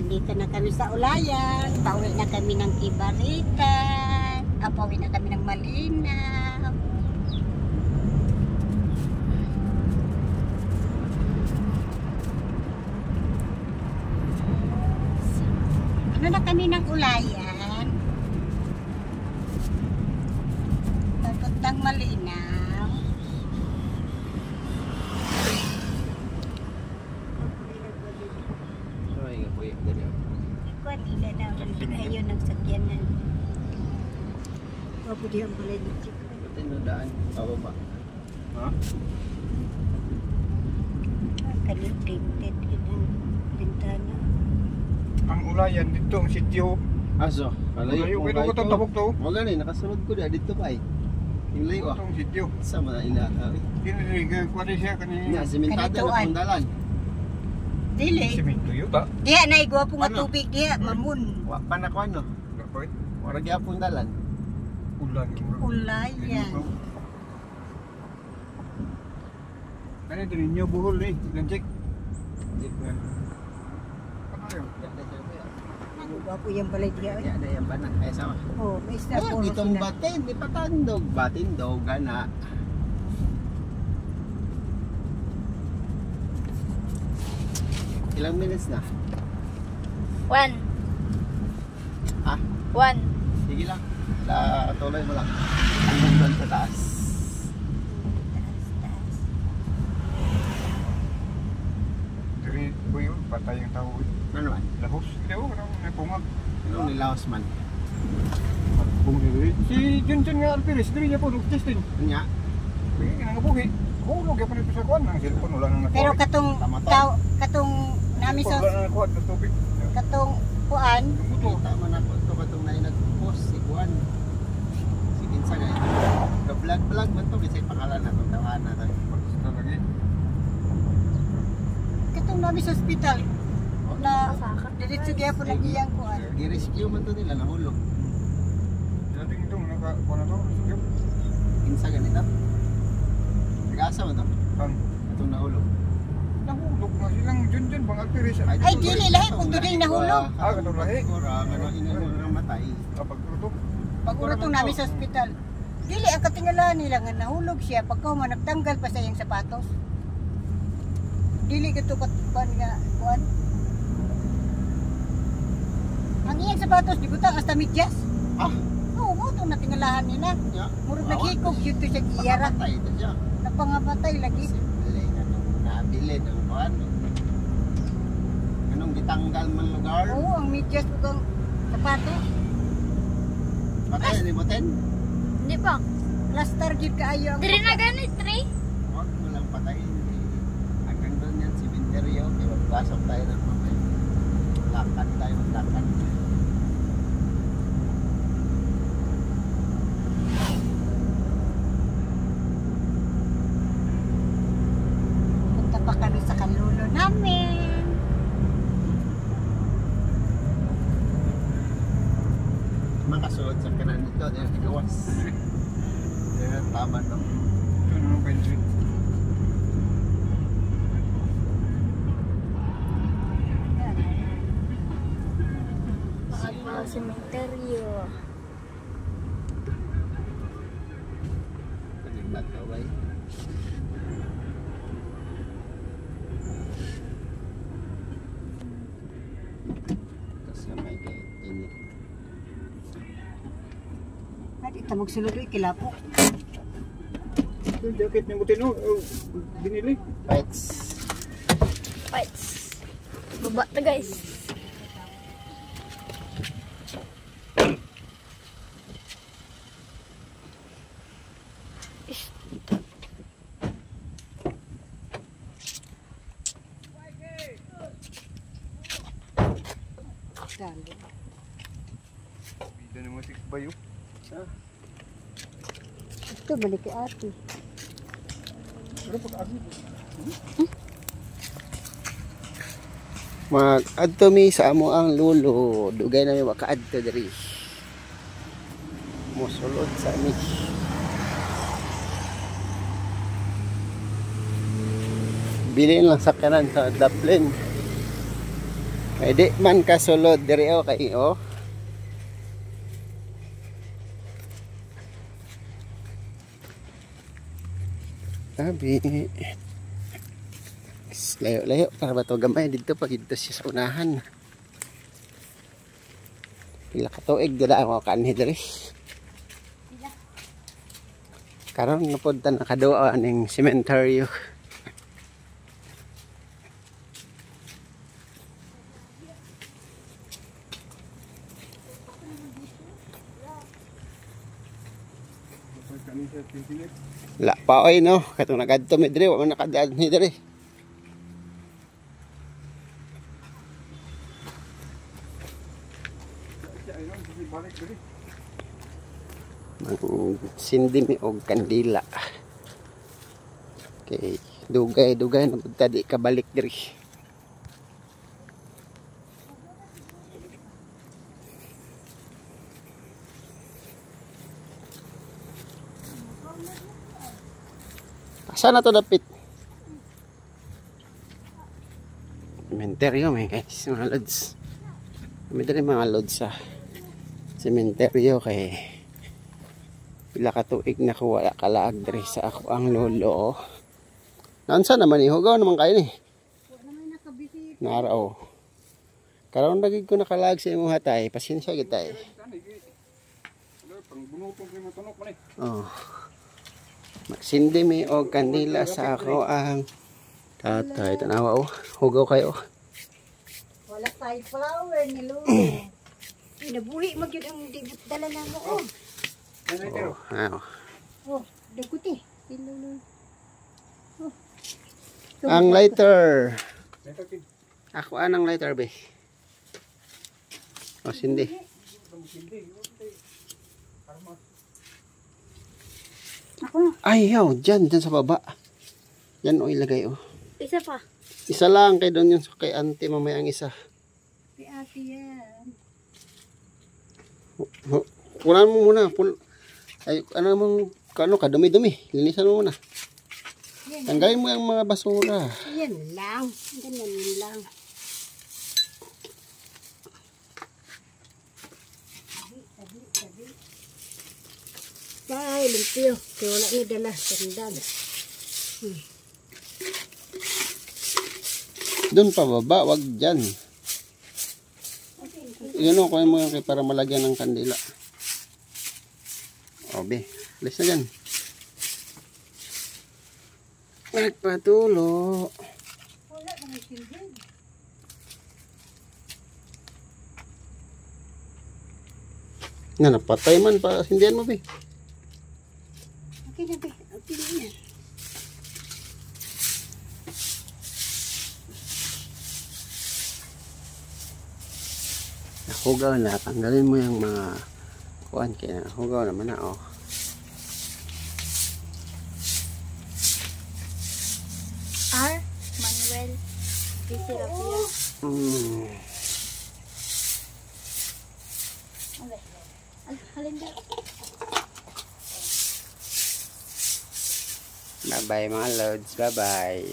Nandito na kami sa Ulayan. Pauwi na kami ng Ibaritan. Pauwi na kami ng Malinaw. Ano na kami ng Ulayan? Papuntang Malinaw. Nila na ayaw ng sakyanan. Wapo di ang balay ni Chico. Pati na daan. Tama ba? Ha? Kalutinted ang bintana. Ang Ulayan dito ang sityo. Aso? Malayo kayo ko itong tabok to. Wala na, nakasunod ko na dito pa eh. Yung layo ah. Itong sityo. Sama na inaari. Kiniligan ko rin siya kanina. Nga, simentado na pundalan. Dili. Simento yun ba? Diya na igwapo nga tubig diya, mamun. Wa pa na ko ano? Dapat. Wala kaya pundalan. Ulan. Ulayan. Ano ito ninyo buhol eh. Lanjik. Hindi ko yan. Ano yun? Gwapo yung balay diya. Kaya ada yung banak. Kaya sama. Oh, may isda po. Ditong batin. Di pa tandog. Batin daw. Gana. Ilang minutes na? 1. Ha? 1. Sige lang. Tuloy mo lang. Hanggang doon sa taas. Dari ko yun. Patay ang tao. Ano man? Lahos. Hindi ako. May pungag. Anong nilaos man? Pungag yun. Si Junjun nga Alpiris. Dari niya po. Justin. Kanya? Hindi nga nabuhi. Hulog yan pa nito sa kuwan. Ang cellphone wala nang nakuha. Pero katong namin sa Wala nang nakuha sa tubig. katong kuan, Kita man ako ito katong na nag-post si Juan. Si Kinsa nga. Ka-vlog-vlog man ito kasi pangalan na itong tawahan na ito. Basta lagi. katong namin sa ospital na diretso gyapon ang iyang kuan. I-rescue man ito nila, nahulog. Dating itong nakakuha na ito. Kinsa ganito? Nag-asa man ito? Ang Itong nahulog. nahulog na silang Junjun. Bang Alpiris. Ay, dili lahi kung doon nahulog. Ah, katong lahi. Kurang, ano, inulog ng matay. Kapag tutok. Pag uratong namin sa ospital. Dili ang katingalaan nila nga nahulog siya pagka man nagtanggal pa sa iyang sapatos. Dili kato kuan nga kuan. Ang iyang sapatos di butang hasta medyas. Ah! Oo, mo itong natingalahan nila. Yeah. Murag naghikog yun to siya giyara. Patay ito siya. Napangamatay lagi. Simple, nabilid ang kuhan. Anong gitanggal man lugar? Oo, ang medyas butang sapatos. Patay, hindi mo ten? Hindi pa. Plaster gid kaayo ang Diri na ganit, 3. Huwag mo lang patayin. Hanggang doon yan, simenteryo. Kaya magpasok tayo ng mga lakad tayo, maglakad. punta pa kami sa kalulo namin. Makasulod sa kanan nito, yan tigawas. Yan, tama no. Ito naman pwede. Mga sementeryo. Pagigbat ka ba eh? Tapos na may init. Adi ta magsulod oy kilapok. Ito jacket ni Mutino. Binili. Fights. Fights. Baba na guys. Dali. Bida naman si Bayo. Ito balik kay ate. Pero pag-agi. Mag-adto mi sa amo ang lulo. Dugay na mi maka-adto diri. Mosulod sa mi. Bilhin lang sa kanan sa Dublin. Pwede man kasulod diri o kay o. Sabi. Layo-layo para ba to gamay dito pag dito siya sa unahan. Pila ka tuig dala ako kanhi diri. Karon napunta na kaduwa ning sementeryo. La pa oy no, katong nagadto mi diri, wa man nakadaan ni diri. Sindi mi og kandila. Okay, dugay-dugay na pud tadi kabalik diri. Saan na to dapit? Sementeryo may guys, mga lods. May dali mga lods sa sementeryo kay pila ka tuig na ko wala kalaag diri sa ako ang lolo. Nansa naman hugaw naman kayo ni. Naraw. Karon dagig ko nakalaag sa imong hatay, pasensya kita eh. Oh. Magsindi mi og kandila sa ako ang tatay. Tanawa o. Hugaw kayo. Wala tayo flower ni Lolo. Inabuhi magyud ang dibut dala na mo. Oh, daguti. Lolo. Oh. Ang lighter. Ako anang lighter be. O sindi. Ay, yaw, dyan sa baba. Yan o ilagay o. Isa pa. Isa lang kay doon yun kay auntie mamaya ang isa. Si ate yan. Punan mo muna. Ay, ano mong kadumi-dumi. Linisan mo muna. Tanggalin mo yung mga basura. Yan lang. Ganyan lang. Bye, limpyo. Kaya wala ni dala. Sandal. Doon pa baba, wag dyan. Yun o, kunin mo yung para malagyan ng kandila. O, be. Alis na dyan. Nagpatulo. Wala na may silbid. Napatay man pa. Sindihan mo, be. Okay na ba? Okay na yan. Nahugaw na. Tanggalin mo yung mga kuhan kaya nahugaw naman na, oh. R. Manuel P. Serapia. Halin Bye-bye mga lods. Bye-bye.